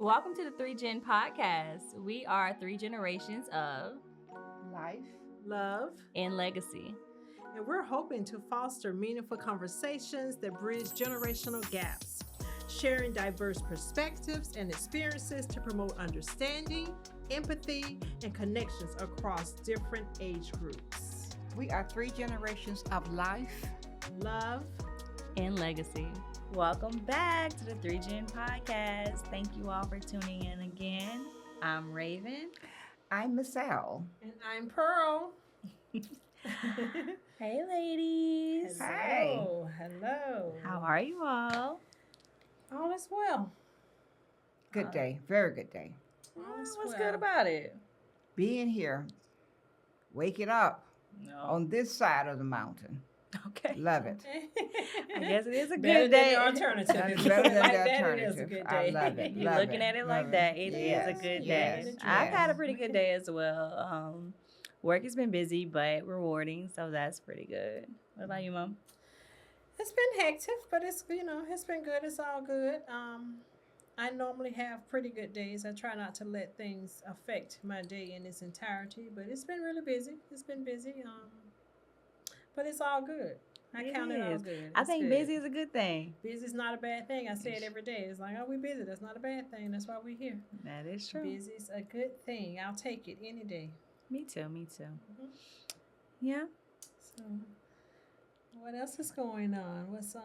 Welcome to the 3Gen podcast. We are three generations of life, love, and legacy. and we're hoping to foster meaningful conversations that bridge generational gaps, sharing diverse perspectives and experiences to promote understanding, empathy, and connections across different age groups. we are three generations of life. Love, And legacy. Welcome back to the 3Gen podcast. Thank you all for tuning in again. I'm Raven. I'm Miss Al. and I'm Pearl. Hey, ladies. Hey. Hello. How are you all? All is well. Good day, very good day. All is What's well. good about it? Being here, waking up No. on this side of the mountain. Okay. Love it. I guess it is a Better good than day. the alternative. That's If you better put it than like the that, it is a alternative. good I day. love it. You're Love looking at it love like that. It is Yes, a good yes, day. yes. I've had a pretty good day as well. Work has been busy but rewarding, so that's pretty good. What about you, Mom? It's been hectic, but it's it's been good. It's all good. I normally have pretty good days. I try not to let things affect my day in its entirety, but it's been really busy. It's been busy. But it's all good. I It count it all is. good. I It's think good. busy is a good thing. Busy is not a bad thing. I say it every day. It's like, oh, we busy. That's not a bad thing. That's why we're here. That is true. Busy's a good thing. I'll take it any day. Me too. Me too. Mhm. Yeah. So, what else is going on? What's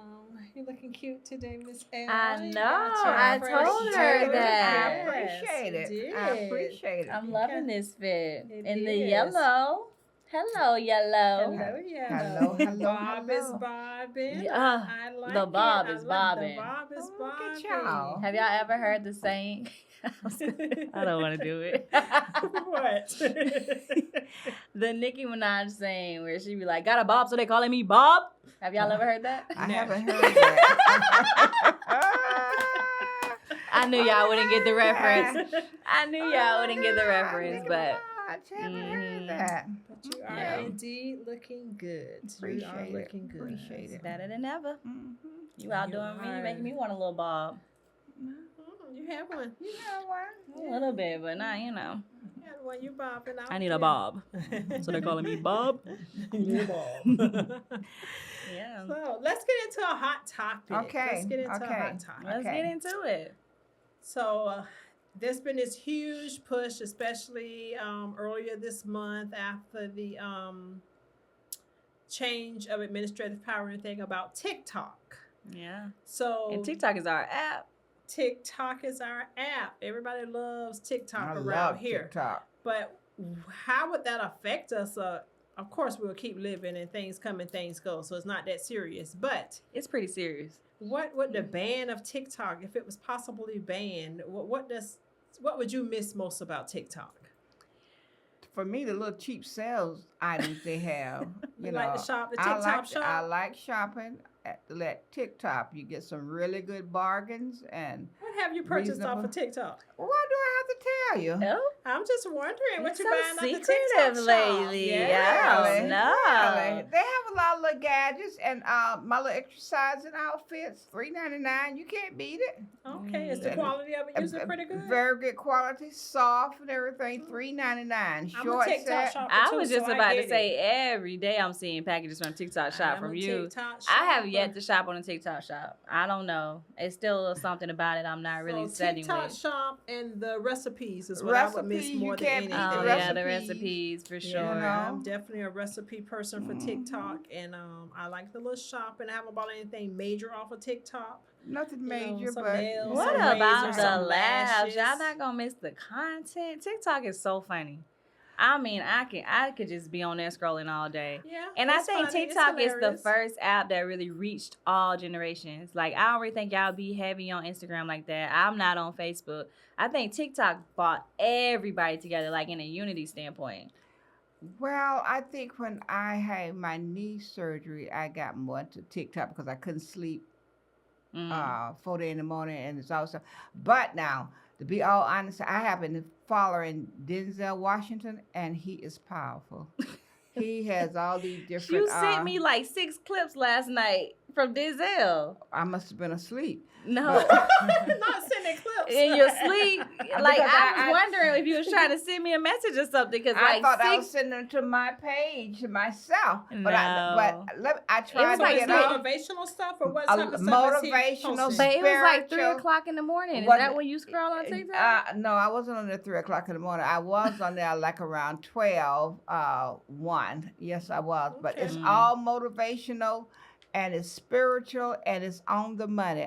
you looking cute today, Miss L? I You know. got your I fresh told her shirt. that. I appreciate Yes, it. you I did. appreciate it. I'm loving this fit. It In the is. yellow. Hello, yellow. Hello, yeah. Hello, hello, Bob is hello. bobbing. Yeah, I like the bob it. is I like bobbing. The bob is Oh, look at bobbing. y'all. Have y'all ever heard the saying? I don't want to do it. What? The Nicki Minaj saying where she be like, got a bob, so they calling me Bob. Have y'all ever heard that? I No. haven't heard that. I knew y'all wouldn't get the reference. I knew y'all wouldn't get the reference, but I haven't Mhm. heard that. But you are Yeah. indeed looking good. You are Appreciate it. looking good. Appreciate it. better than ever. Mhm. You outdoing me, you making me want a little Bob. You have one. You have one. A little bit, but not, You have one. You bobbing out I need a there. Bob. So they're calling me Bob? You need a bob. Yeah. So let's get into a hot topic. Okay, Let's get into okay. a hot topic. Let's Okay. get into it. So there's been this huge push, especially earlier this month after the change of administrative power and thing about TikTok. Yeah. So And TikTok is our app. TikTok is our app. Everybody loves TikTok I around love here. TikTok. But how would that affect us? Of course, we'll keep living and things come and things go, so it's not that serious. But It's pretty serious. what would the ban of TikTok, if it was possibly banned, what would you miss most about TikTok? For me, the little cheap sales items they have, You like to shop the I TikTok like shop? I like shopping at TikTok. You get some really good bargains, and What have you purchased off reasonable. of TikTok? what do I have to tell you? Oh, I'm just wondering what you're you're so buying off the TikTok secretive shop. lately. Yeah. I Really? don't know. Really? They have a lot of little gadgets and my little exercising outfits, $3.99. You can't beat it. Okay, is the Mm. quality of it usually pretty good? Very good quality, soft and everything. $3.99. I'm a Short TikTok set. shopper I too, was so just I about get to it. say every day I'm seeing packages from TikTok shop I'm from a you. TikTok I have yet shopper. to shop on a TikTok shop. I don't know. It's still something about it I'm not really So setting TikTok with. shop and the recipes is what I would miss Recipes, more you than can't beat anything. Oh the yeah, the recipes. recipes for Yeah, sure. know? I'm definitely a recipe person for Mhm. TikTok, and I like the little shopping. I haven't bought anything major off of TikTok. Nothing You know, major, some but nails, What some about razors, the some labs? Y'all lashes. not gonna miss the content. TikTok is so funny. I mean, I could just be on there scrolling all day. Yeah, And I it's think funny, it's TikTok is the hilarious. first app that really reached all generations. Like, I don't really think y'all be heavy on Instagram like that. I'm not on Facebook. I think TikTok brought everybody together, like in a unity standpoint. well, I think when I had my knee surgery, I got more into TikTok because I couldn't sleep Mm. 4 in the morning, and it's also. But now, to be all honest, I have been following Denzel Washington, and he is powerful. He has all these different. You sent me like 6 clips last night from Denzel. I must have been asleep. No. Not sending clips. In your sleep. Like, Because I was I- wondering if you was trying to send me a message or something. Because, I like, thought I was sending them to my page to myself, but I tried was to like get three- off. Motivational stuff or what A type of stuff is he motivational posting? But it was like 3 spiritual- o'clock in the morning. Is Was that it- when you scroll on TikTok? No, I wasn't on there 3 o'clock in the morning. I was on there like around 12, 1. Yes, I was. But it's Okay. all motivational, and it's spiritual, and it's on the money.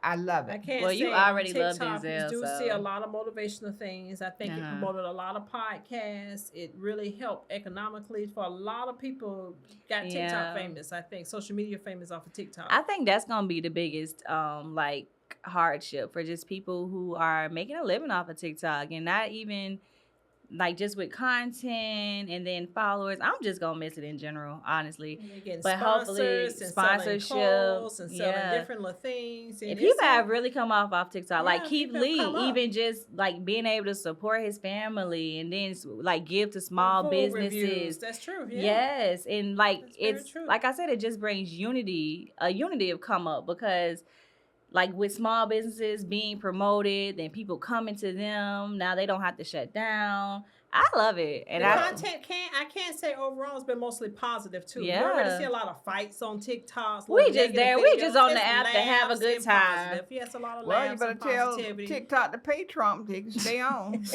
I love I it. can't Well, say you on already love TikTok, you Denzel, do so- see a lot of motivational things. I think it Uh-huh. promoted a lot of podcasts. It really helped economically for a lot of people. Got TikTok Yeah. famous. I think social media famous off of TikTok. I think that's gonna be the biggest like hardship for just people who are making a living off of TikTok and not even like just with content and then followers. I'm just gonna miss it in general, honestly. You're getting But hopefully sponsors and sponsorship, selling clothes and selling yeah. different little things. And And it's people a- have really come off TikTok. Like Yeah, Keith people have Lee, come up. even just like being able to support his family and then like give to small food businesses. reviews. That's true. Yeah. Yes, and like That's very it's true. like I said, it just brings a unity of come up because like with small businesses being promoted, then people coming to them. Now they don't have to shut down. I love it, and The I content I can't say overall it's been mostly positive too. Yeah. You already see a lot of fights on TikToks. We little just there. negative We just videos. on the It's app to have a laughs good and time. positive. Yes, a lot of Well, you laughs better and tell positivity. TikTok to pay Trump. They can stay on.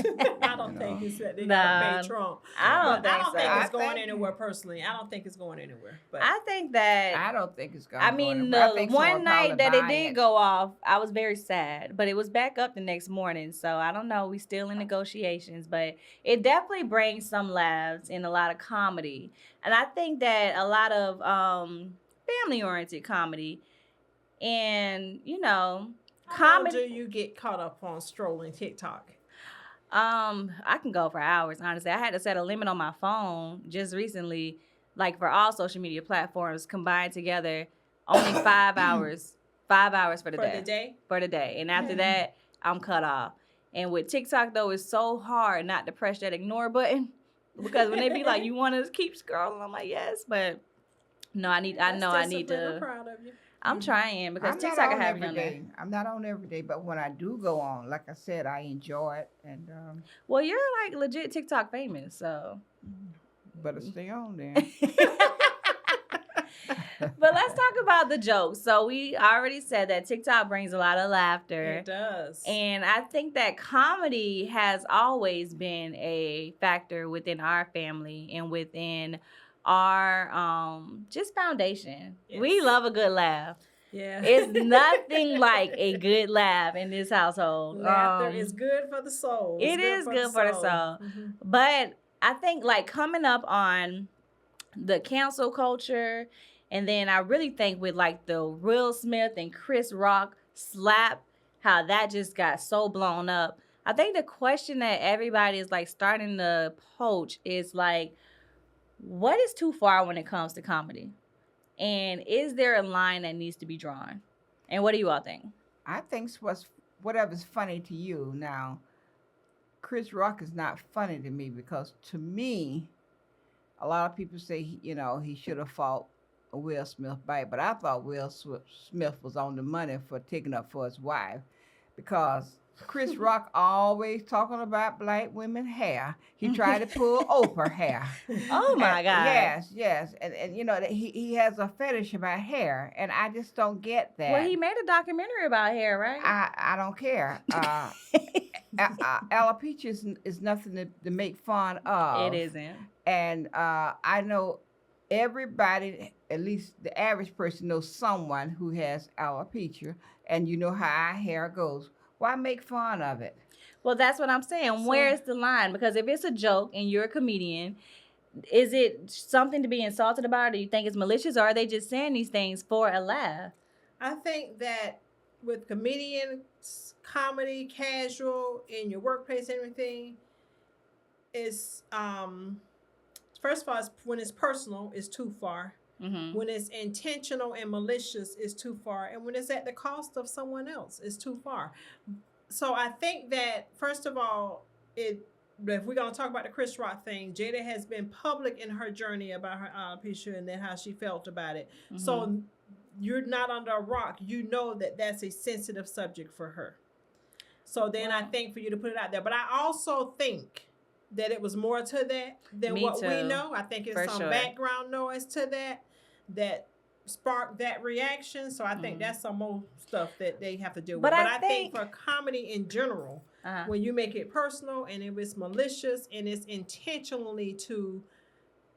I don't think it's that they Nah, gotta pay Trump. I don't But I think don't so. think I it's going think- anywhere personally. I don't think it's going anywhere. But I think that I don't think it's going. I mean, the one night that it did go off, I was very sad, but it was back up the next morning. So I don't know. We still in negotiations, but it definitely brings some laughs and a lot of comedy. And I think that a lot of family-oriented comedy and, how comedy. do you get caught up on strolling TikTok? I can go for hours, honestly. I had to set a limit on my phone just recently, like for all social media platforms combined together, only 5 hours. 5 hours for the For day. the day? For the day. And after Yeah. that, I'm cut off. And with TikTok though, it's so hard not to press that ignore button. Because when they be like, you want to keep scrolling, I'm like, yes, but no, I need That's to. discipline. I'm proud of you. I'm trying because I'm TikTok not can on have you every on there. day. I'm not on every day, but when I do go on, like I said, I enjoy it, and Well, you're like legit TikTok famous, so. better stay on there. But let's talk about the jokes. So we already said that TikTok brings a lot of laughter. It does. And I think that comedy has always been a factor within our family and within our just foundation. We Yes. love a good laugh. yeah. It's nothing like a good laugh in this household. Laughter is good for the soul. it is good for the soul. Mhm. But I think like coming up on the cancel culture, and then I really think with like the Will Smith and Chris Rock slap, how that just got so blown up. I think the question that everybody is like starting to poach is like, what is too far when it comes to comedy? And is there a line that needs to be drawn? And what do you all think? I think whatever's funny to you now. Chris Rock is not funny to me because to me, a lot of people say he should have fought Will Smith back, but I thought Will Smith was on the money for taking up for his wife because Chris Rock always talking about black women hair. He tried to pull Oprah hair. Oh my God. Yes, and that he has a fetish about hair, and I just don't get that. Well, he made a documentary about hair, right? I don't care. Alopecia is nothing to make fun of. It isn't. And I know everybody, at least the average person, knows someone who has alopecia, and you know how our hair goes. Why make fun of it? Well, that's what I'm saying. So- Where's the line? Because if it's a joke and you're a comedian, is it something to be insulted about? Or do you think it's malicious? Or are they just saying these things for a laugh? I think that with comedians, comedy, casual, in your workplace, everything is first of all, when it's personal, it's too far. Mm-hmm. When it's intentional and malicious, it's too far. And when it's at the cost of someone else, it's too far. So I think that, first of all, if we're going to talk about the Chris Rock thing, Jada has been public in her journey about her alopecia and then how she felt about it. So you're not under a rock, you know that that's a sensitive subject for her. So then I Well, think for you to put it out there. But I also think that it was more to that than me what we too, know. I think it's for some sure. background noise to that sparked that reaction. So I think Mm. that's some more stuff that they have to deal But with. But I I think think, for comedy in general, uh, when you make it personal and if it's malicious and it's intentionally to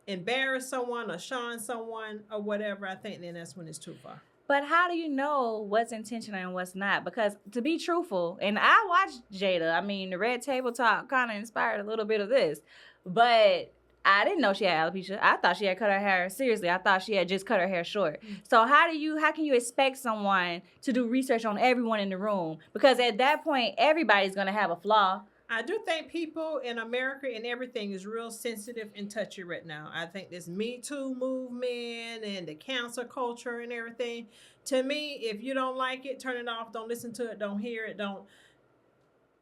embarrass someone or shun someone or whatever, I think then that's when it's too far. but how do you know what's intentional and what's not? Because to be truthful, and I watched Jada. I mean, the Red Table Talk kind of inspired a little bit of this, but I didn't know she had alopecia. I thought she had cut her hair. Seriously, I thought she had just cut her hair short. So how can you expect someone to do research on everyone in the room? Because at that point, everybody's gonna have a flaw. I do think people in America and everything is real sensitive and touchy right now. I think this Me Too movement and the cancel culture and everything. To me, if you don't like it, turn it off. Don't listen to it. Don't hear it. Don't.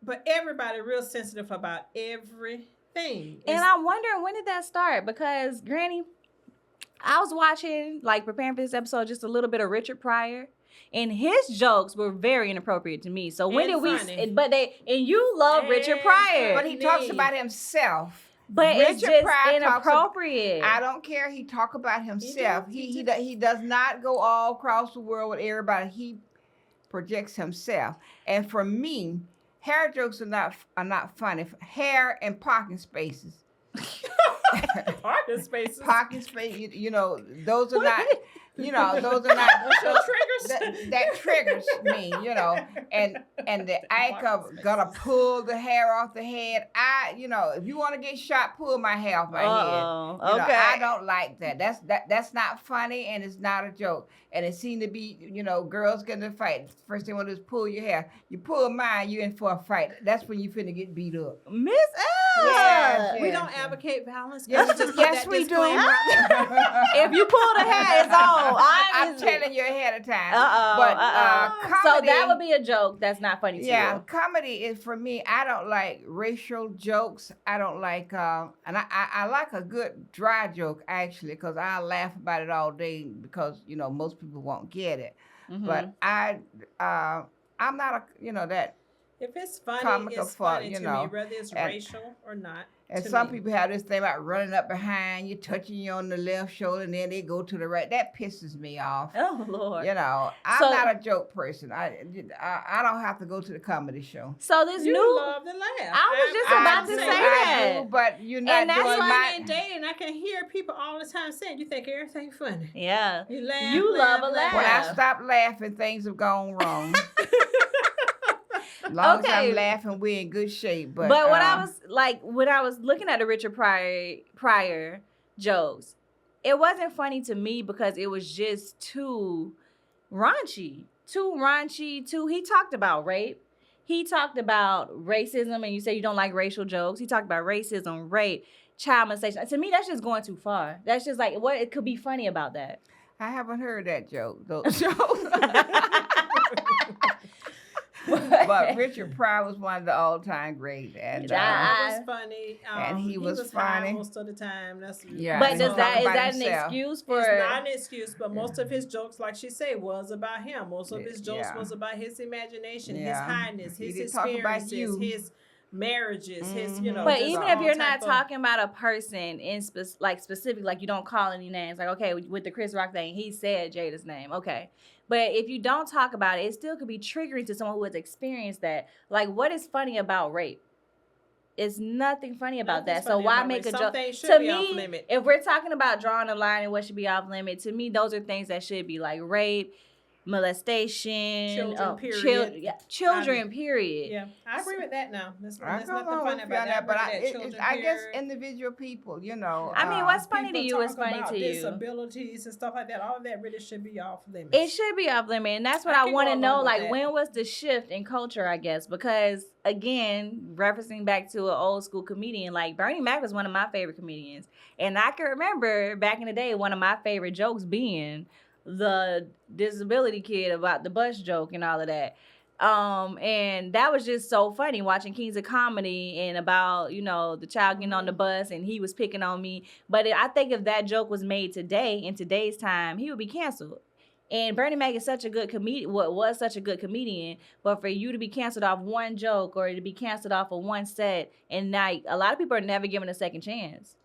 But everybody real sensitive about everything. And I'm wondering, when did that start? Because Granny, I was watching, like, preparing for this episode, just a little bit of Richard Pryor, and his jokes were very inappropriate to me. So when And did we? funny. But you love Richard And Pryor, But he talks Me. about himself. but it's Richard just Pryor talks inappropriate. I don't care. He talk about himself. He He do. he does not go all across the world with everybody. He projects himself. And for me, hair jokes are not funny. Hair and parking spaces. Parking spaces. Parking space. You know, those are not. You know, those are not. What's your triggers? That triggers me. You know, and the act of gonna pull the hair off the head. If you want to get shot, pull my hair off my head. Oh, You know, okay. I don't like that. That's not funny, and it's not a joke. And it seemed to be, girls getting in a fight. First thing want to do is pull your hair. You pull mine, you in for a fight. That's when you finna get beat up. Miss Yes, L. We yes, don't yes. advocate violence. Yes, Can we just put yes, that we do. disclaimer out there? If you pull the hair, it's on. I'm telling you ahead of time. But So comedy, that would be a joke that's not funny to yeah, you. comedy is for me. I don't like racial jokes. I don't like, and I like a good dry joke actually, because I laugh about it all day because most people won't get it. Mhm. But I'm not that. If it's funny, Comical it's fun, funny you to know, me, whether it's and- racial or not. And to some me. people have this thing about running up behind you, touching you on the left shoulder, and then they go to the right. That pisses me off. Oh Lord. I'm So- not a joke person. I don't have to go to the comedy show. So this You new. love to laugh. I was just I'm about to saying, say I that. do, but you're not And that's doing why my. and dating, I can hear people all the time saying, "You think everything funny? Yeah. You laugh. You love a laugh. When I stop laughing, things have gone wrong. As long as Okay. I'm laughing, we're in good shape. But But when I was looking at the Richard Pryor jokes, it wasn't funny to me because it was just too raunchy. He talked about rape. He talked about racism, and you say you don't like racial jokes. He talked about racism, rape, child molestation. To me, that's just going too far. That's just like, what it could be funny about that? I haven't heard that joke. Those jokes. But Richard Pryor was one of the all-time great, and Yeah. It was funny. And he was high funny. most of the time. That's Yeah, But and is he that talked about an himself. excuse for? It's not an excuse, but most of his jokes, like she said, was about him. Most of his jokes Yeah. was about his imagination, his Yeah. highness, He his didn't talk about experiences, you. his marriages, his Mhm. But just even all if you're type not of- talking about a person in specific, like you don't call any names, like okay, with the Chris Rock thing, he said Jada's name, okay. But if you don't talk about it, it still could be triggering to someone who has experienced that. Like, what is funny about rape? It's nothing funny about Nothing's that. So funny why about make rape. a Some joke? things should To be off me, limit. if we're talking about drawing a line and what should be off limit, to me, those are things that should be like rape, molestation, Children, period. children, period. Yeah, I agree with that now. There's I nothing don't know funny if about that. but I agree with that. I guess Children, individual people, I mean, what's funny to people you is talk funny about to you. disabilities and stuff like that. All of that really should be off limits. It should be off limit, and that's what I I can want go to along know. with Like, that. when was the shift in culture? I guess because again, referencing back to an old school comedian, like Bernie Mac was one of my favorite comedians, and I can remember back in the day one of my favorite jokes being the disability kid about the bus joke and all of that. And that was just so funny watching Kings of Comedy and about, the child getting on the bus and he was picking on me. But I think if that joke was made today, in today's time, he would be canceled. And Bernie Mac is such a good comedian, what was such a good comedian, but for you to be canceled off one joke or to be canceled off of one set, and like a lot of people are never given a second chance.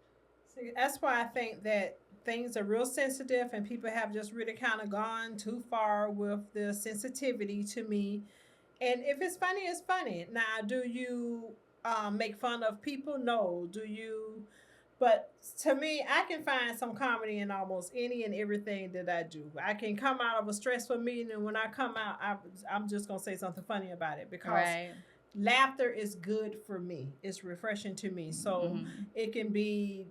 See, that's why I think that things are real sensitive and people have just really kind of gone too far with the sensitivity to me. And if it's funny, it's funny. Now, do you make fun of people? No. Do you? But to me, I can find some comedy in almost any and everything that I do. I can come out of a stressful meeting, and when I come out, I'm just going to say something funny about it because Right. laughter is good for me. It's refreshing to me. So it can be,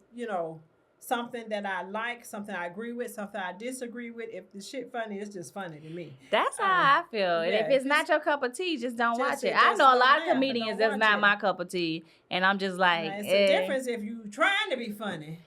something that I like, something I agree with, something I disagree with. If the shit funny, it's just funny to me. That's how I feel. And yeah, if it's not your cup of tea, just don't just- watch it. just I know a don't lot of laugh, comedians don't that's watch not it. my cup of tea, and I'm just like, Now, it's a difference if you trying to be funny.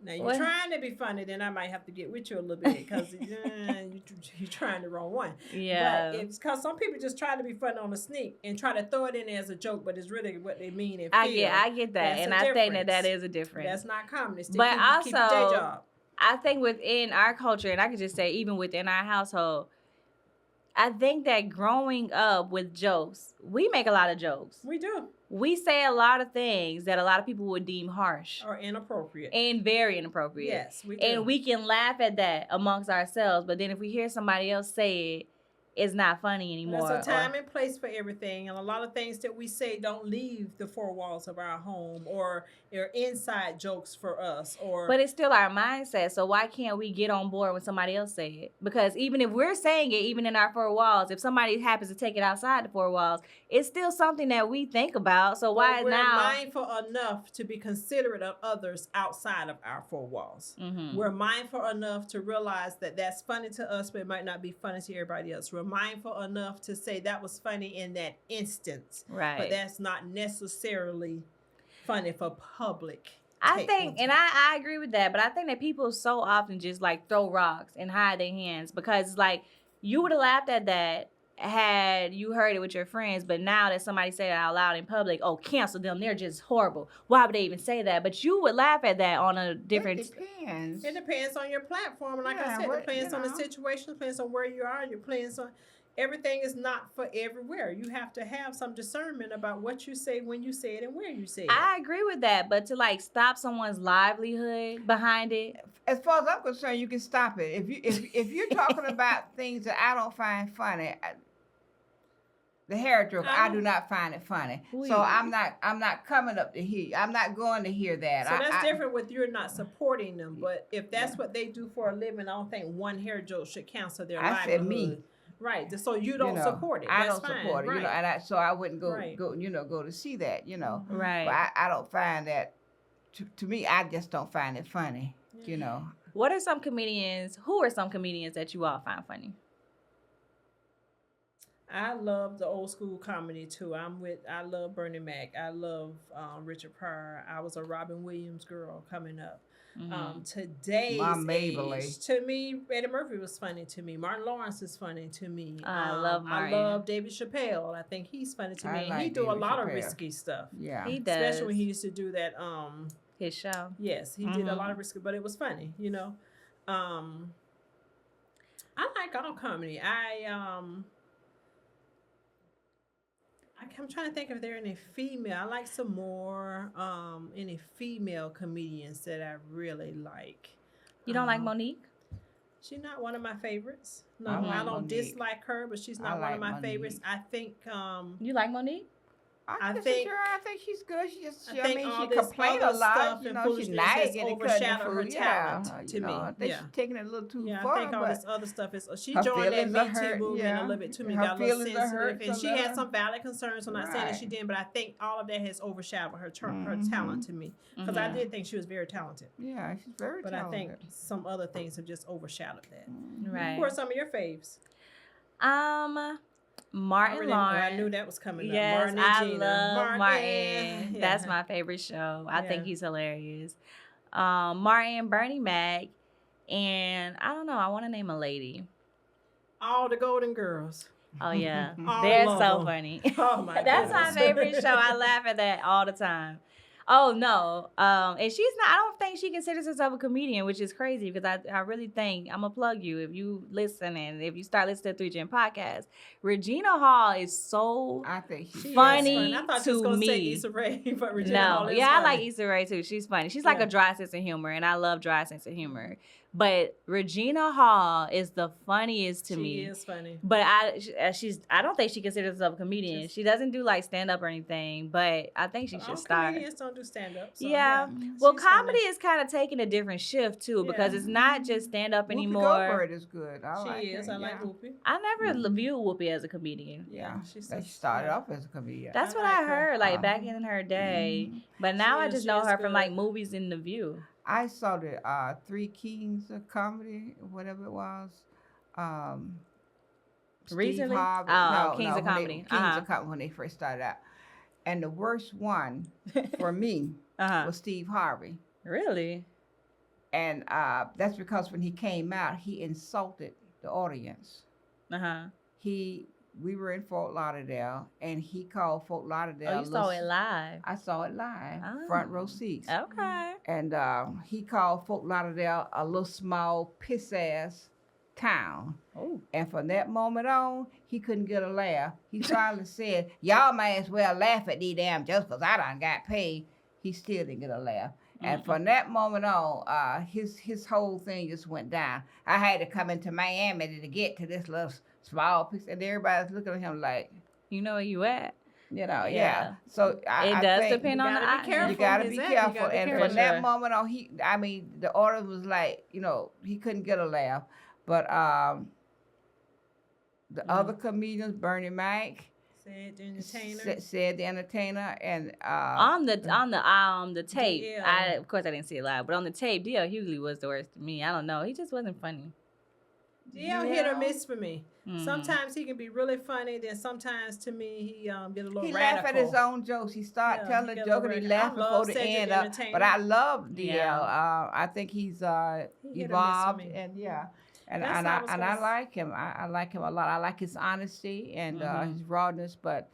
Now you're What? trying to be funny, then I might have to get with you a little bit because you're trying the wrong one. Yeah. But it's because some people just try to be funny on the sneak and try to throw it in there as a joke, but it's really what they mean and feel. I get that, That's and a I think that difference. is a difference. That's not comedy. Still But keep your day also, job. I think within our culture, and I could just say even within our household, I think that growing up with jokes, we make a lot of jokes. We do. We say a lot of things that a lot of people would deem harsh Or inappropriate. and very inappropriate. Yes, we do. And we can laugh at that amongst ourselves, but then if we hear somebody else say it, it's not funny anymore. There's a time and place for everything, and a lot of things that we say don't leave the four walls of our home, or they're inside jokes for us. Or But it's still our mindset, so why can't we get on board when somebody else say it? Because even if we're saying it, even in our four walls, if somebody happens to take it outside the four walls, it's still something that we think about. So why we're now? mindful enough to be considerate of others outside of our four walls. We're mindful enough to realize that that's funny to us, but it might not be funny to everybody else. We're mindful enough to say that was funny in that instance, Right. but that's not necessarily funny for public. I think, and I agree with that, but I think that people so often just like throw rocks and hide their hands because like you would have laughed at that had you heard it with your friends, but now that somebody said it out loud in public, oh, cancel them, they're just horrible. Why would they even say that? But you would laugh at that on a different. It depends. It depends on your platform, and like I Yeah, said, what- it depends you on the know. situation, depends on where you are. You're playing some. Everything is not for everywhere. You have to have some discernment about what you say, when you say it, and where you say it. I agree with that, but to like stop someone's livelihood behind it, As far as I'm concerned, you can stop it. If you're talking about things that I don't find funny, the hair joke, I do not find it funny. We- So I'm not coming up to hear. I'm not going to hear that. So that's different with you're not supporting them. But if that's what they do for a living, I don't think one hair joke should cancel their I livelihood. said me. Right. So you don't support it. I That's don't fine. support it. Right. And so I wouldn't go Right. go to see that. right? But I don't find that. To me, I just don't find it funny. What are some comedians? Who are some comedians that you all find funny? I love the old school comedy too. I love Bernie Mac. I love Richard Pryor. I was a Robin Williams girl coming up. Today's My Mabley. age, to me, Eddie Murphy was funny to me. Martin Lawrence is funny to me. I love Martin. I love David Chappelle. I think he's funny to me. I And like he do a David lot of Chappelle. risky stuff. Yeah. He does. Especially when he used to do that. His show. Yes, he did a lot of risky, but it was funny. I like all comedy. I'm trying to think if there are any female. I like some more any female comedians that I really like. You don't like Monique? She's not one of my favorites. No, I I, like don't Monique. dislike her, but she's I not one like of my Monique. favorites. I think You like Monique? I think- think she's good. She just, I think all she this complains a other lot. stuff and She's foolishness has nagging and cutting the overshadowed her food. talent Yeah, to me. I think Yeah. she's taking it a little too yeah, far. I think all but this other stuff is. She her joined that feelings Me are Too hurt, movement yeah. a little bit too many. Her Got a little feelings are hurt sensitive, and some she of had her. some valid concerns. I'm not saying that Right. she didn't, but I think all of that has overshadowed her her talent to me because I did think she was very talented. yeah, she's very But talented. I think some other things have just overshadowed that. Right. Who are some of your faves? Martin Lawrence. I knew that was coming Yes, up. Martin and I Gina. love Martin. Yeah. That's my favorite show. I think Yeah. he's hilarious. Martin, Bernie Mac, and I don't know. I want to name a lady. All the Golden Girls. Oh yeah, All they're of so them. funny. Oh my That's my goodness. favorite show. I laugh at that all the time. Oh no. And she's not. I don't think she considers herself a comedian, which is crazy because I really think I'm gonna plug you if you listen and if you start listening to 3Gen podcast. Regina Hall is so I think She is funny I thought you was to gonna say me. Issa Rae, but Regina Hall No, is yeah, I funny. like Issa Rae too. She's funny. She's like Yeah. a dry sense of humor, and I love dry sense of humor. But Regina Hall is the funniest to She me. is funny. But I don't think she considers herself a comedian. She doesn't do like stand up or anything. But I think she But should all start. comedians don't do stand up. So Yeah. Well, she's comedy funny. is kind of taking a different shift too because Yeah. it's not just stand up Whoopi anymore. Goldberg is good. I She like is. her. I like yeah. Whoopi. I never viewed Whoopi as a comedian. Yeah, she's she so- started yeah. off as a comedian. That's I what like I her. heard, like back in her day. But now I just she know is her from like good. movies in The View. I saw the Three Kings of Comedy, whatever it was. Steve Recently? Harvey. Oh, no, Kings no, of when Comedy. Kings of Comedy when they first started out. And the worst one for me was Steve Harvey. Really? And that's because when he came out, he insulted the audience. We were in Fort Lauderdale, and he called Fort Lauderdale. Oh, you saw it live? I saw it live, Oh. front row seats. Okay. And he called Fort Lauderdale a little small piss-ass town. Oh. And from that moment on, he couldn't get a laugh. He finally said, y'all may as well laugh at these damn jokes because I done got paid. He still didn't get a laugh. And from that moment on, his whole thing just went down. I had to come into Miami to get to this little small piece, and everybody's looking at him like, you know where you at. Yeah. So it does think depend on the gotta be careful. you gotta be Exactly. careful. You gotta be And careful. from that moment on, the order was like, he couldn't get a laugh. But the other comedians, Bernie Mac, Said the entertainer. said the entertainer, and On the tape, DL. of course I didn't see it live, but on the tape, D.L. Hughley was the worst to me. I don't know, he just wasn't funny. DL hit or miss for me. Mhm. Sometimes he can be really funny. Then sometimes to me he get a little he radical. laugh at his own jokes. He start Yeah, telling he a get a joke little and he radical. laugh I love before the Cedric end. the But Entertainer. I love DL. Yeah. I think he's He hit or miss for evolved, me. and yeah. And That's I how I was gonna like him. I like him a lot. I like his honesty and his rawness. But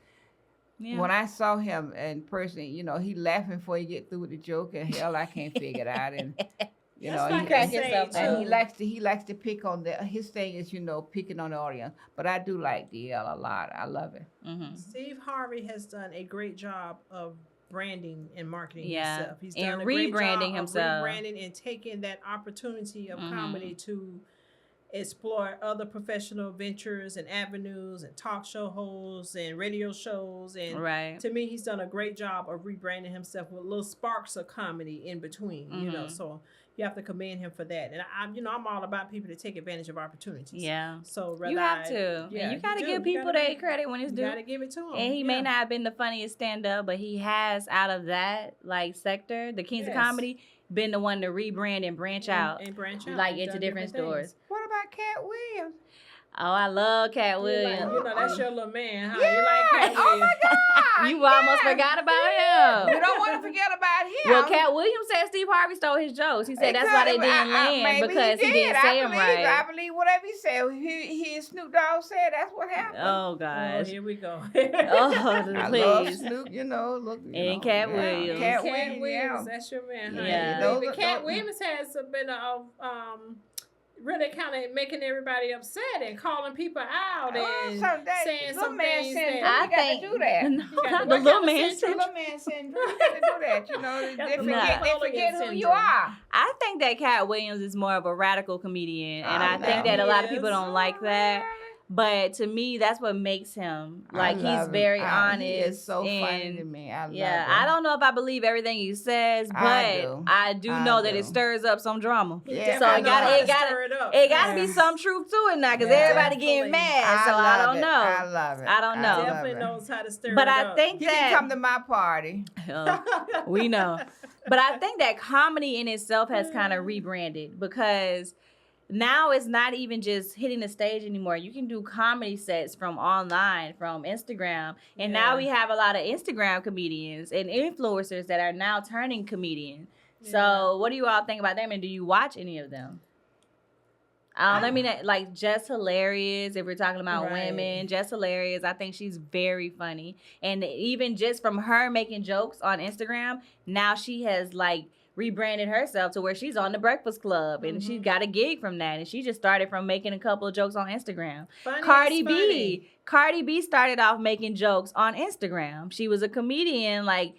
Yeah. when I saw him in person, he laughing before he get through with the joke, and hell, I can't figure it out. And That's like crack I say, himself too. and he likes to pick on his thing is picking on the audience. But I do like DL a lot. I love it. Mm-hmm. Steve Harvey has done a great job of branding and marketing Yeah. himself. He's And done a great rebranding job himself. of rebranding and taking that opportunity of comedy to explore other professional ventures and avenues and talk show hosts and radio shows. And Right. to me, he's done a great job of rebranding himself with little sparks of comedy in between, so you have to commend him for that. And I'm all about people that take advantage of opportunities. Yeah. So You have to. Yeah, And you gotta do. give You people gotta their be- credit when it's You due. gotta give it to him. And he may Yeah. not have been the funniest stand up, but he has out of that like sector, the Kings of Yes. Comedy, been the one to rebrand and branch out. And branch out. like He's into done different things. stores. What about Cat Williams? Oh, I love Katt You Williams. like, that's your little man, huh? Yeah. You like Cat Oh Williams. my God. You almost forgot about You him. don't want to forget about him. Well, Katt Williams said Steve Harvey stole his jokes. He said that's why they didn't land maybe because he didn't say them I right. believe whatever he said. He and Snoop Dogg said that's what happened. Oh Oh, gosh. here we go. Oh, I love please. Snoop, look. And Katt Williams. Cat Cat Williams, Williams, that's your man, huh? Yeah. But Cat Williams has been really kind of making everybody upset and calling people out and saying some things that I you got think to do that. No, got not to the work little out the man central syndrome. Little man syndrome. You got to do that. They the forget who you syndrome. are. I think that Katt Williams is more of a radical comedian, and I Oh, think no. that a lot of He people is. don't like that. But to me, that's what makes him like I love he's him. very honest. He is so funny and to me. I love yeah, him. I don't know if I believe everything he says, but I do. know I that do. it stirs up some drama. Yeah, So I it know gotta, how it gotta, it gotta be some truth to it now, because Yeah. everybody Definitely. getting mad. So I don't know. I love it. I don't know. love Definitely it. knows how to stir But it I up. think You can that come to my party. we know. But I think that comedy in itself has kind of rebranded because now it's not even just hitting the stage anymore. You can do comedy sets from online, from Instagram. And now we have a lot of Instagram comedians and influencers that are now turning comedian. Yeah. So what do you all think about them? And do you watch any of them? Let me like Just Hilarious. If we're talking about Right. women, Just Hilarious. I think she's very funny, and even just from her making jokes on Instagram, now she has like rebranded herself to where she's on the Breakfast Club, and she got a gig from that, and she just started from making a couple of jokes on Instagram. Funny Cardi is funny. B, Cardi B started off making jokes on Instagram. She was a comedian, like.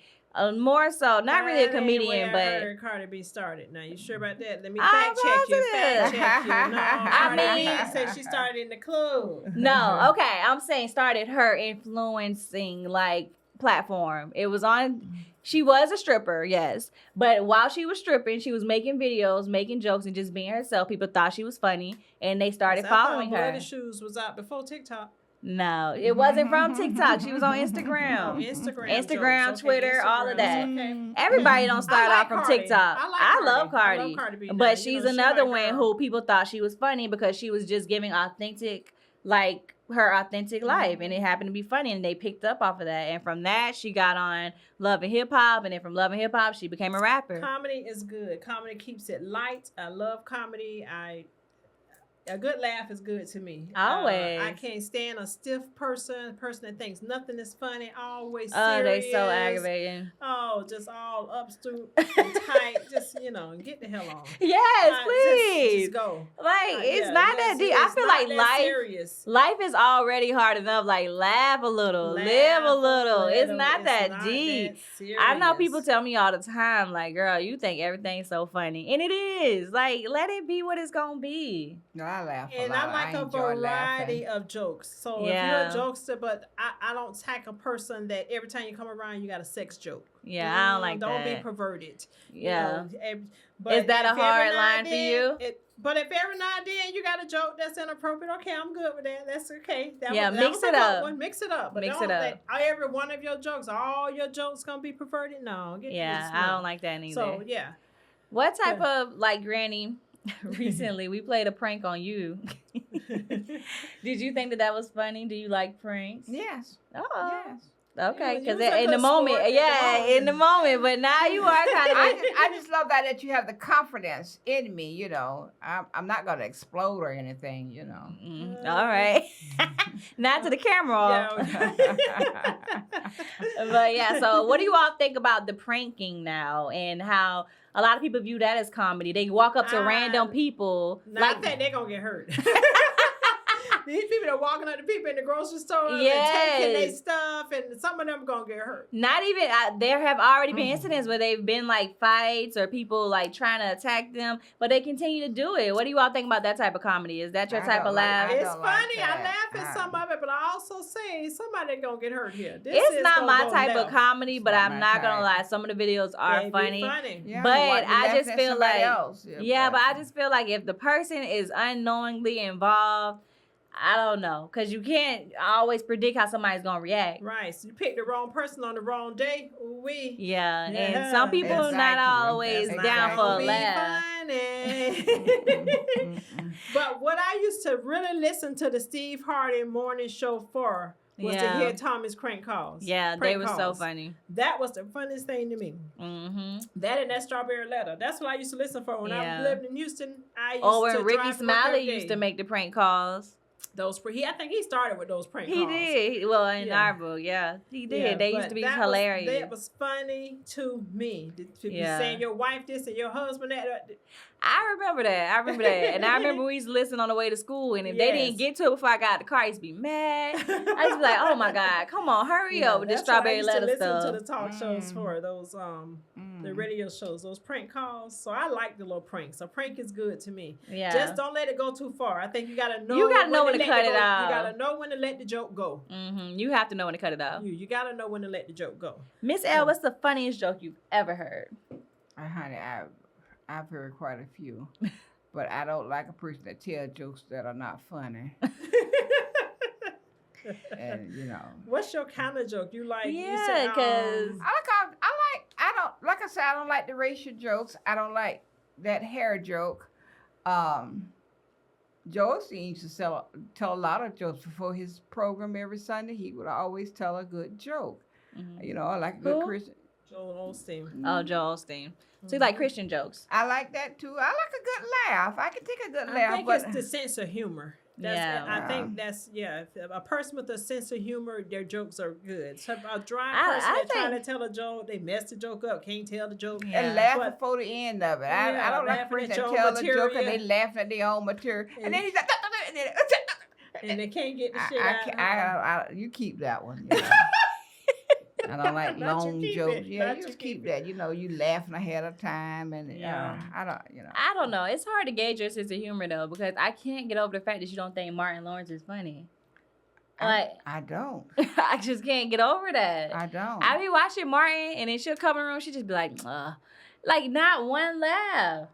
More so, not really a That ain't comedian, where I but heard Cardi B started. Now you sure about that? Let me I'm fact check you. Fact positive. check you. No, Cardi mean- B said she started in the club. No, okay. I'm saying started her influencing like platform. It was on. She was a stripper, yes, but while she was stripping, she was making videos, making jokes, and just being herself. People thought she was funny, and they started following her. Bloody Shoes was out before TikTok. No, it wasn't from TikTok. She was on Instagram. Instagram jokes. Twitter, all of that. Okay. Everybody don't start I like off from Cardi. TikTok. I love Cardi. I love Cardi B now. But You she's know, she another my one girl. who people thought she was funny because she was just giving authentic, like her authentic life, and it happened to be funny, and they picked up off of that. And from that, she got on Love and Hip Hop, and then from Love and Hip Hop, she became a rapper. Comedy is good. Comedy keeps it light. I love comedy. A good laugh is good to me. Always. I can't stand a stiff person that thinks nothing is funny, always Oh, serious. they so aggravating. Oh, just all upstoop and tight. Just, get the hell on. Yes, please. Just go. Like, it's not that deep. I feel like life is already hard enough. Like, laugh a little, live a little. It's not that deep. I know people tell me all the time, like, girl, you think everything's so funny. And it is. Like, let it be what it's going to be. No, I laugh a And lot. I like a enjoy variety laughing. of jokes. So Yeah. if you're a jokester, but I don't tack a person that every time you come around, you got a sex joke. Yeah, I don't like Don't that. be perverted. Yeah. But Is that a if every hard now line and for then- you? But if every now and then you got a joke that's inappropriate, okay, I'm good with that. That's okay. Yeah, that mix was a it good up. one. Mix it up. But Mix don't it up. let every one of your jokes, all your jokes gonna be perverted. No. Yeah, I don't like that either. So, yeah. What type of, like, Granny, recently we played a prank on you. Did you think that was funny? Do you like pranks? Yes. Oh, Yes. okay. You Because was a in the good moment, sport in the moment. But now you are kind of. I just love that you have the confidence in me. I'm not gonna explode or anything. All right. Not to the camera. Yeah. But yeah, so what do you all think about the pranking now and how a lot of people view that as comedy? They walk up to random people. Now, I think they're going to get hurt. These people are walking up to people in the grocery store and taking their stuff, and some of them going to get hurt. Not even, there have already been incidents where they've been like fights or people like trying to attack them, but they continue to do it. What do you all think about that type of comedy? Is that your I type don't of like- laugh? I It's don't like funny. I that. laugh at some of it, but I also say somebody going to get hurt here. This It's is not gonna my go type of left. comedy, but It's not I'm my not gonna type. lie. Some of the videos are They be funny. Yeah, But you want to I laugh just at feel somebody like- else. Yeah, but I just feel like if the person is unknowingly involved, I don't know, because you can't always predict how somebody's gonna react. Right. So you picked the wrong person on the wrong day. Ooh-wee. Yeah, and Yeah, some people are not exactly. always That's down for a Be laugh. funny. But what I used to really listen to the Steve Harvey morning show for was to Yeah. hear Tommy's crank calls. Yeah, they Prank were so calls. funny. That was the funniest thing to me. Mm-hmm. That and that Strawberry Letter. That's what I used to listen for when I Yeah. was living in Houston. I used Or to when Ricky drive to work Smiley every used day. to make the prank calls. I think he started with those prank He calls. did. Well, in Yeah. our book, yeah, he did. Yeah, They but used to be that hilarious. That was funny to me. To be Yeah. saying your wife this and your husband that. I remember that. And I remember we used to listen on the way to school. And if they didn't Yes. get to it before I got the car, I used to be mad. I used to be like, oh my God, come on, hurry up with this that's what I Strawberry used to Letter listen stuff. to the talk shows for those the radio shows, those prank calls. So I like the little pranks. A prank is good to me. Yeah. Just don't let it go too far. I think you gotta know. You gotta know when to let cut it go. off. You gotta know when to let the joke go. You have to know when to cut it off. You gotta know when to let the joke go. Miss L, what's the funniest joke you've ever heard? Honey, I've heard quite a few, but I don't like a person that tell jokes that are not funny. And What's your kind of joke? You like? Yeah, you said, 'cause- like I said, I don't like the racial jokes. I don't like that hair joke. Joe used to tell a lot of jokes before his program every Sunday. He would always tell a good joke. Mhm. Like a good Who? Christian. Joel Osteen. Oh, Joel Osteen. So you like Christian jokes? I like that too. I like a good laugh. I can take a good I laugh, think but it's the sense of humor. That's, Yeah. I think that's if a person with a sense of humor, their jokes are good. So a dry I person that try think- to tell a joke, they mess the joke up, can't tell the joke. Yeah. and laugh But- before the end of it. Yeah, I don't like laughing friends at that your tell own a joke and they material. laughing at their own material, and then he's like, and then. And they can't get the shit out. You keep that one. You know. I don't like Not you long keep jokes. it. Yeah, Not you you just keep keep that. You know, you laughing ahead of time, and Yeah. I don't. I don't know. It's hard to gauge your sense of humor though, because I can't get over the fact that you don't think Martin Lawrence is funny. Like I don't. I just can't get over that. I don't. I be watching Martin, and then she'll come in the room. She just be like not one laugh.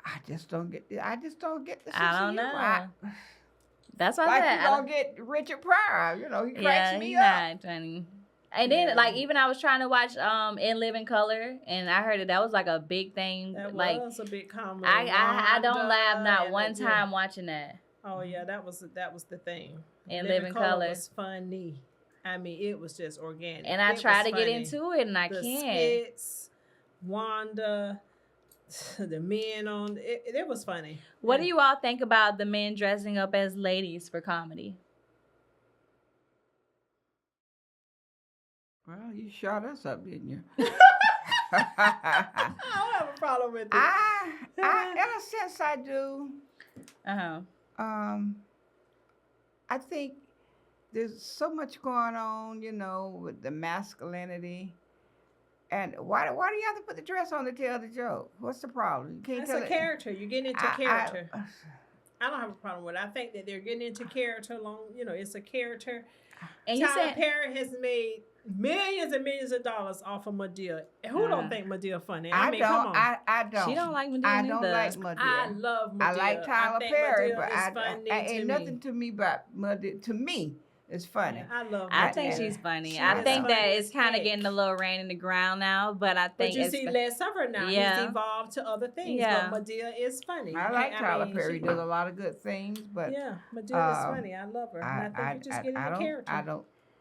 I just don't get. I just don't get the. I don't know. That's why Like I you said, don't get Richard Pryor. You know, he cracks yeah, me he up. not funny. And then Yeah. like even I was trying to watch In Living Color, and I heard that was like a big thing. That like was a big comedy. I don't Wanda laugh not and one yeah. time watching that. Oh yeah, that was the thing. In Living Color was funny. I mean, it was just organic. And I It try was to get funny. into it, and I the can't. skits, Wanda, the men on it. It was funny. What do you all think about the men dressing up as ladies for comedy? Well, you shot us up, didn't you? I don't have a problem with it. in a sense, I do. Uh-huh. I think there's so much going on, you know, with the masculinity. And why do you have to put the dress on to tell the joke? What's the problem? You can't It's tell a it. character. You're getting into character. I don't have a problem with it. I think that they're getting into character along, it's a character. And you Tyler said Perry has made millions and millions of dollars off of Madea. And who don't think Madea funny? I mean, don't. come on. I don't. she don't like Madea I neither. don't like Madea. I love Madea. I like Tyler think Perry, Madea but is funny ain't to nothing me. to me about Madea. To me, it's funny. Yeah, I love I Madea. think she's funny. She I is think that funny it's as kind of heck. getting a little rain in the ground now, but I think But you it's see Les Summer now. Yeah. He's evolved to other things. Yeah. But Madea is funny. I like Tyler Perry. He she- does a lot of good things, but Yeah, Madea is um, funny. I love her. And I think you just get I into don't. character.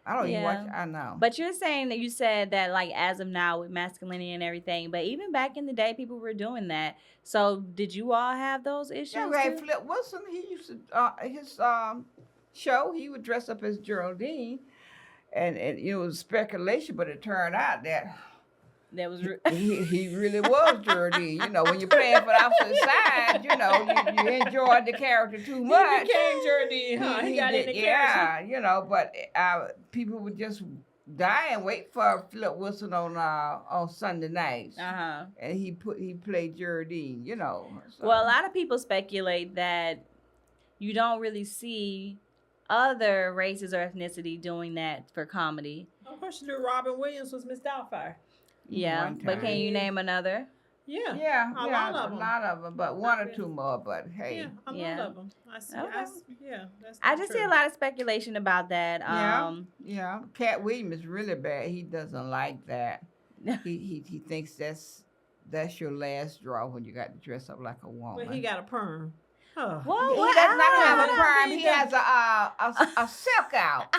I don't even Yeah. watch. I know. But you're saying that you said that like as of now with masculinity and everything, but even back in the day, people were doing that. So did you all have those issues? Yeah, we had too? Flip Wilson. He used to his show. He would dress up as Geraldine, and it was speculation, but it turned out that That was he really was Geraldine. You know, when you're playing for the opposite side, you enjoyed the character too much. He became Geraldine, huh? He got in the character. Yeah, but people would just die and wait for Flip Wilson on Sunday nights, Uh-huh. and he played Geraldine. So. Well, a lot of people speculate that you don't really see other races or ethnicity doing that for comedy. Of course, you knew Robin Williams was Miss Doubtfire. Yeah, One but can time. you name another? Yeah. Yeah, A lot of a 'em. lot of them, but one or two more. But hey, Yeah, a Yeah. lot of them. I see. Okay. Yeah, that's I not just true. see a lot of speculation about that. yeah, Cat Williams is really bad. He doesn't like that. he thinks that's your last straw when you got to dress up like a woman. But he got a perm. Oh. Whoa, He what? does not have a Ah, perm. he He has a silk out.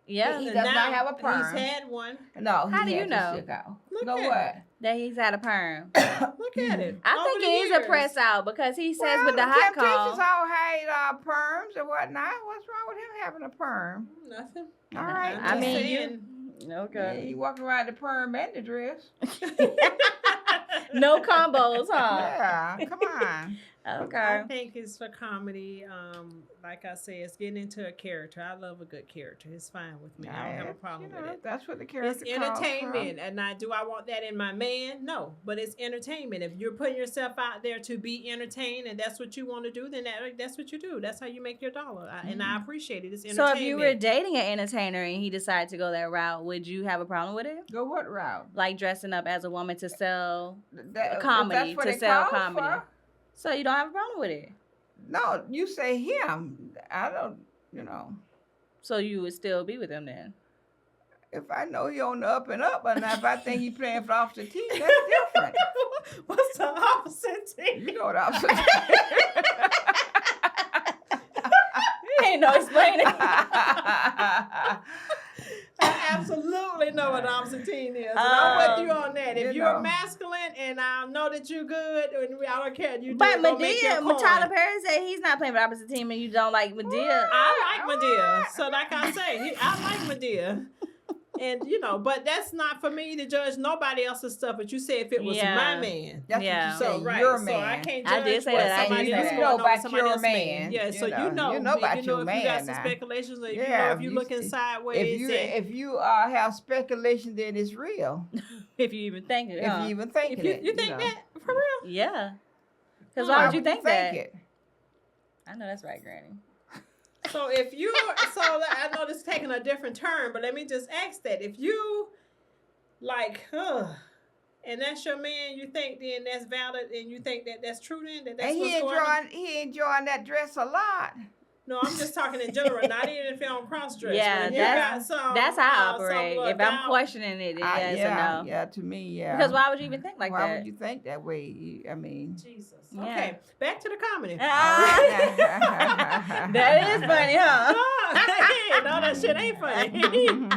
Yeah, He And does not now have a perm. He's had one. No, How he do you has know? a silk out. Look know at what? that he's had a perm. Look at it. I Over think the it is a years. press out because he says Well, with the the hot Temptations call. all had perms and whatnot. What's wrong with him having a perm? Nothing. All right. I'm I just mean, saying. Yeah, Okay. he walking around the perm and the dress. No combos, huh? Yeah, come on. Okay. I think it's for comedy. Like I said, it's getting into a character. I love a good character. It's fine with me. I don't have a problem with it. That's what the It's character calls entertainment. And now, do I want that in my man? No, but it's entertainment. If you're putting yourself out there to be entertained and that's what you want to do, then that's what you do. That's how you make your dollar. And I appreciate it. It's So entertainment. if you were dating an entertainer and he decided to go that route, would you have a problem with it? Go what route? Like dressing up as a woman to sell That, comedy, that's what to it sell calls comedy. for? So you don't have a problem with it. No, you say him. I don't, So you would still be with him then. if I know he on the up and up, or not, if I think he playing for the opposite team, that's different. What's the opposite team? You know the opposite team. Ain't no explaining. I absolutely know what the opposite teen is. And I'm with you on that. If You you're know. masculine and I know that you're good, and I don't care, you do But it, don't make your Medea, coin. Tyler Perry said he's not playing for the opposite team, and you don't like Medea. I like Medea. So like I say, I like Medea. And but that's not for me to judge nobody else's stuff. But you say if it was Yeah. my man, That's Yeah. what you say. so right, Your so man. I can't I judge did say what that. I somebody did else say going that. on You know with about somebody your else's man. Yeah, You so know. You know about if your you man got some now. speculations, or Yeah, if you're you looking see- sideways, if you have speculation that it's real, If you even think it, if huh? you even think if you, it, you think know. that for real? Yeah. Because Oh, why would you think that? it? I know that's right, Granny. So if you, so I know this is taking a different turn, but let me just ask that: if you and that's your man, you think then that's valid, and you think that that's true, then that's And what's going on? he enjoying that dress a lot. No, I'm just talking in general, not even if you're on cross dress. Yeah, that's That's how I operate. If I'm questioning it, yes or no. Yeah, to me, yeah. Because why would you even think like why that? would you think that way? I mean, Jesus. Yeah. Okay, back to the comedy. That is funny, huh? No, that shit ain't funny.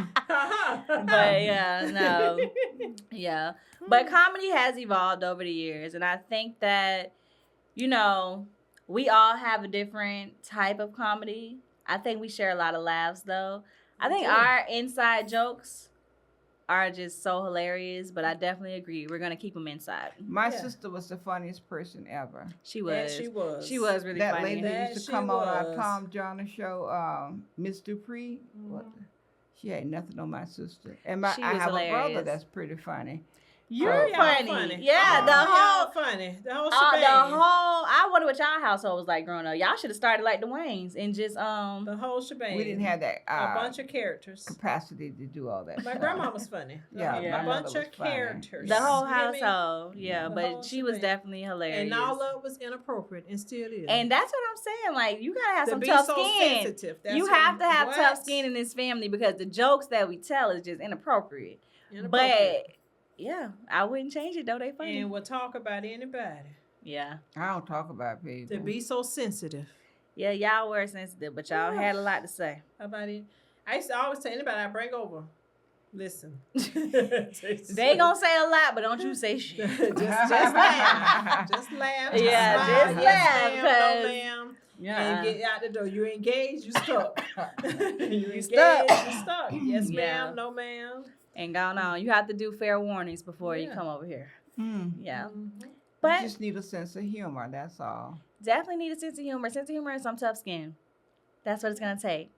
But yeah, no. Yeah. But comedy has evolved over the years. And I think that, we all have a different type of comedy. I think we share a lot of laughs, though. I think our inside jokes are just so hilarious, but I definitely agree. We're going to keep them inside. My sister was the funniest person ever. She was. She was. She was really That funny. lady that used That to come on our was. Tom Jones show, Miss Dupree. What? She had nothing on my sister. And She I was have a brother hilarious. that's pretty funny. You're Y'all funny. Yeah, the Y'all whole funny. The whole the shebang. whole I wonder what y'all household was like growing up. Y'all should have started like the Waynes and just The whole shebang. We didn't have that a bunch of characters. capacity to do all that. My stuff. grandma was funny. Yeah, my a mother bunch was of funny. characters. the whole You hear me? household. Yeah, The but whole she was shebang. definitely hilarious. And all of it was inappropriate and still is. And that's what I'm saying. Like, you gotta have to some be tough so skin. sensitive. That's You what- have to have what? tough skin in this family because the jokes that we tell is just inappropriate. Inappropriate. But yeah, I wouldn't change it though. They funny. And we'll talk about anybody. Yeah. I don't talk about people. To be so sensitive. Yeah, y'all were sensitive, but y'all had a lot to say. How about it? I used to always tell anybody I bring over. Listen. They gonna say a lot, but don't you say shit. just laugh. Just laugh. Yeah, smile. just Yes, laugh, ma'am, 'cause- no, ma'am. Yeah. And get out the door. You engaged, you stuck. you engaged, stuck. you stuck. Yes, Yeah. ma'am, no, ma'am. And gone on. You have to do fair warnings before you Yeah. come over here. Hmm. Yeah. Mhm. But You just need a sense of humor. That's all. definitely need a sense of humor. Sense of humor and some tough skin. That's what it's gonna take.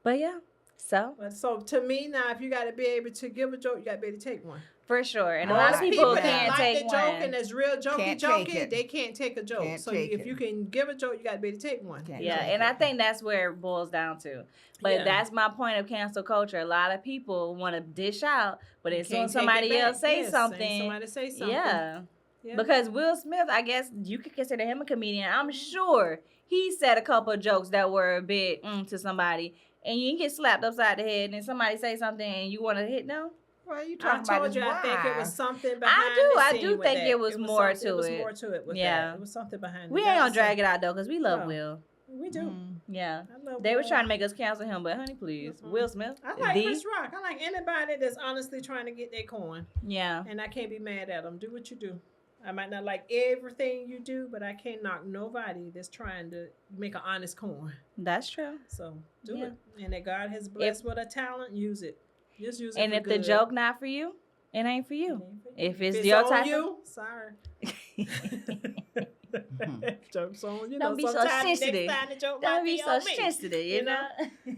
But yeah. So But so to me now, if you got to be able to give a joke, you got to be able to take one. for sure. And a Most lot of people that can't like take the joke one. and that's real Can't take jokey, it. they can't take a joke. Can't So take if it. you can give a joke, you got to be able to take one. Can't Yeah, take and it. I think that's where it boils down to. But Yeah. that's my point of cancel culture. A lot of people want to dish out, but as soon Can't as take it somebody back. else say Yes, something, somebody say something. yeah. Yeah. Because Will Smith, I guess you could consider him a comedian. I'm sure he said a couple of jokes that were a bit to somebody, and you get slapped upside the head, and then somebody say something, and you want to hit no. Well, you I talking about told his you I think it was wife. something behind I the scene do with think that. it was more something- to It was it. more to it with Yeah. that. It was something behind We it. ain't gonna drag it out though, because we love No. Will. We do. Mm. Yeah, I love they were Will. trying to make us cancel him, but honey, please, Mm-mm. Will Smith. I like the- Chris Rock. I like anybody that's honestly trying to get their coin. Yeah, And I can't be mad at them. Do what you do. I might not like everything you do, but I can't knock nobody that's trying to make an honest coin. that's true. So do Yeah. it. And that God has blessed with a talent, use it. Just use it. And for if the good. joke not for you, it ain't for you. If it's If your on type of- you, sorry. Jokes on you. Don't know, be so sometimes sensitive. Next time the joke Don't might be be so on me. sensitive, you you know.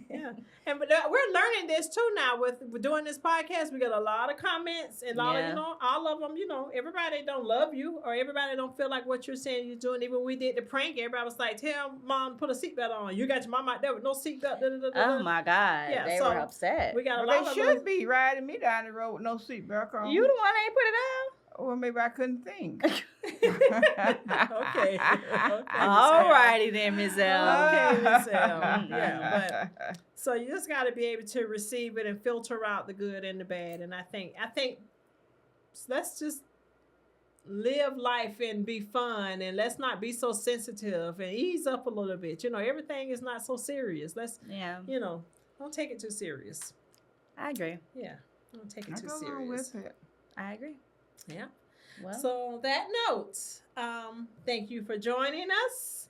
Yeah, and but we're learning this too now with doing this podcast. We get a lot of comments and a lot Yeah. of all of them. Everybody don't love you or everybody don't feel like what you're saying you're doing. Even when we did the prank, everybody was like, "Tell mom to put a seatbelt on." You got your mom out there with no seatbelt. Oh my God, Yeah, they so were upset. We got a Well, lot they of should them. be riding me down the road with no seatbelt on. You the one that ain't put it Well, maybe I couldn't think. Okay. All righty then, Miss L. Okay, Miss L. Yeah, but so you just got to be able to receive it and filter out the good and the bad. And I think let's just live life and be fun, and let's not be so sensitive and ease up a little bit. Everything is not so serious. Let's Yeah, don't take it too serious. I agree. Yeah, don't take it I too go along serious. with it. I agree. Yeah. Well, So on that note, thank you for joining us.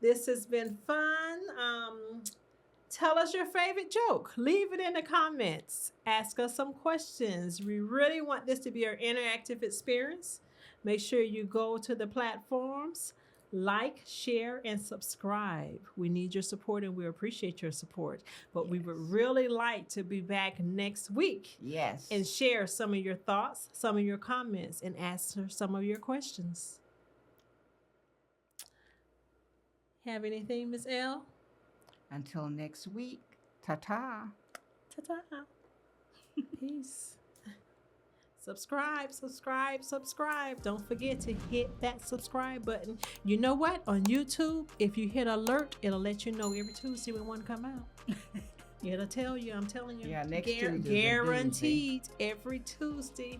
This has been fun. Tell us your favorite joke. Leave it in the comments. Ask us some questions. We really want this to be an interactive experience. Make sure you go to the platforms, like, share, and subscribe. We need your support and we appreciate your support. But we would Yes. really like to be back next week Yes. and share some of your thoughts, some of your comments, and answer some of your questions. Have anything, Miss L? Until next week, ta-ta. ta-ta. Peace. Subscribe, subscribe, subscribe. Don't forget to hit that subscribe button. You know what? On YouTube, if you hit alert, it'll let you know every Tuesday when one come out. It'll tell you. I'm telling you. Yeah, next Tuesday's a doozy. Guaranteed every Tuesday.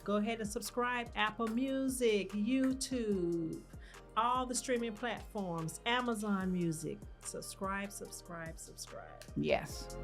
Go ahead and subscribe. Apple Music, YouTube, all the streaming platforms, Amazon Music. Subscribe, subscribe, subscribe. Yes.